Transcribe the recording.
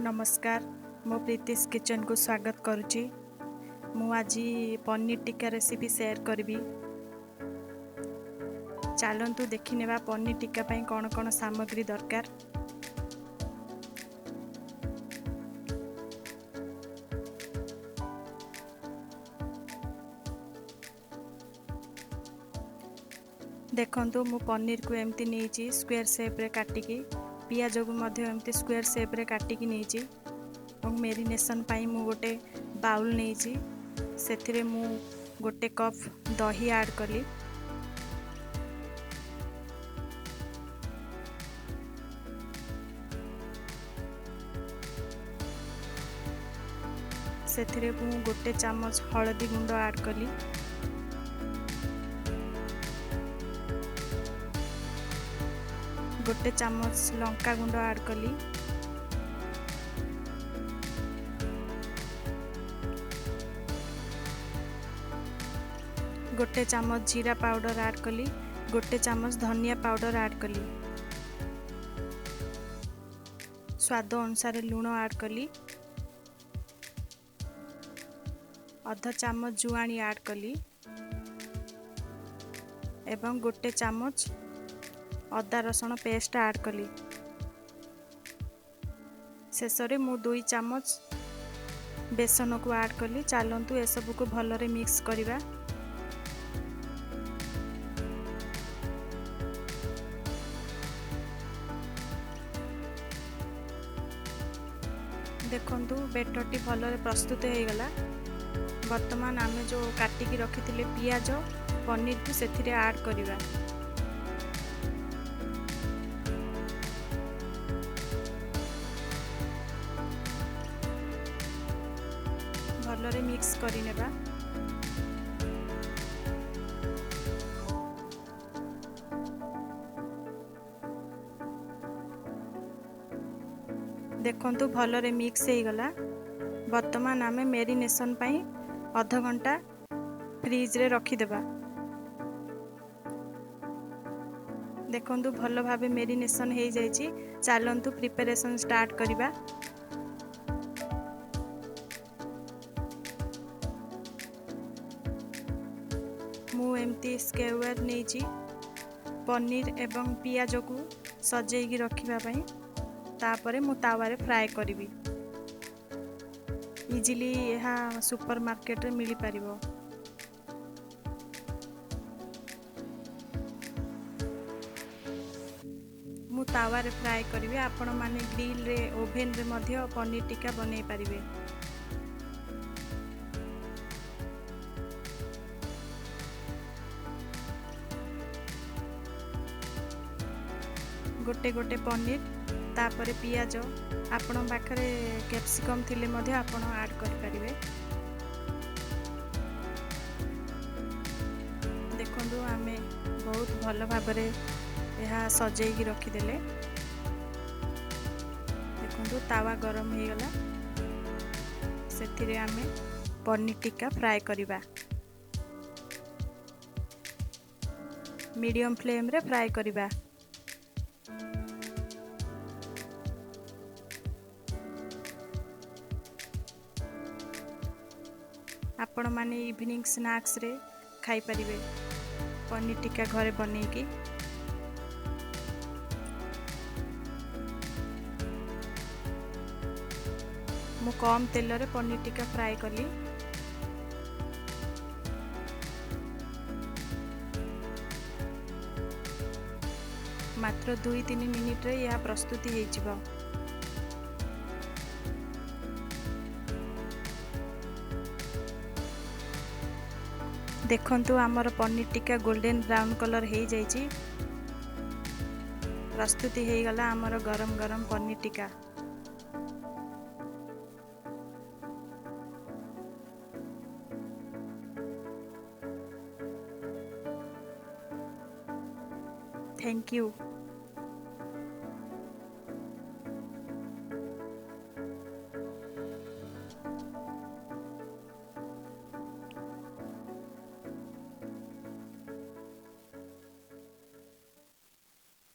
नमस्कार मो प्रीतिश किचन को स्वागत करुच्ची। मु आज पनीर टिक्का रेसिपी शेयर करी। चलतु देखने पनीर टिक्का पाई कौन कौन सामग्री दरकार। देखंतु मु पनीर को एमती नहीं स्क्वायर शेप रे काटिकी, पियाज को मध्य एमती स्क्वायर शेप रे काटिकी नहीं और मेरिनेशन पाई मु गोटे बाउल नहीं सेथिरे मु गोटे कप दही ऐड कली। सेथिरे मु गोटे चामच हळदी गुंड ऐड कली। गोटे चामच लंका गुंड ऐड कली। गोटे चामच जीरा पाउडर ऐड कली। गोटे चामच धनिया पाउडर ऐड कली। स्वाद अनुसार लूण ऐड कली। आधा चामच जुआणी ऐड कली एवं गोटे चामच अदा रसुण पेस्ट ऐड कली। शेषरे मु 2 चामच बेसन को ऐड कली। चलतु ए सब को भलरे मिक्स करिबा। देखंतु बेटरटी भलरे प्रस्तुत हो गला। वर्तमान आमे जो काटिकी रखिथिले पियाज पनीर को सेथिरे ऐड करिबा। भलरे मिक्स करि नेबा। देखंतु भलरे मिक्स हो गला। वर्तमान आमे मेरिनेशन पाई आधा घंटा फ्रिज रे रखी देबा। देखंतु भल भाबे मेरिनेशन हो जाइछि। चलंतु प्रिपरेशन स्टार्ट करिबा। मु एमती स्क्वायर नेछि पनीर एवं पियाज को सजेगी रखिबा पई। तापरे मु तावारे फ्राए करिवि। इजिली यह सुपर मार्केट रे मिली पारिबो। मु तावारे फ्राए करिवि। आपण माने ग्रिल रे ओभेन रे मध्य पनीर टिक्का बनै पारिबे। गोटे गोटे पनीर तापरे पियाज आपण पाखरे कैप्सिकम थिले मध्य आपण ऐड करि परिबे। देखंतु आमे बहुत भल भाबरे यह सजेगी रखी देले। देखंतु तावा गरम हो गला। सेथिरे आमे पनीर टिक्का फ्राए करिबा। मीडियम फ्लेम रे फ्राए करिबा। आपण माने इवनिंग स्नैक्स रे खाई परिबे पनीर टिक्का घरे बनेकी। मु कम तेल रे पनीर टिक्का फ्राए कली। मात्र 2-3 मिनिट रे यह प्रस्तुति हो जिवो। देखंतु आमर paneer tikka golden brown colour हो जाइछि। प्रस्तुति हो गला आमर गरम गरम पनीर टिक्का। Thank you.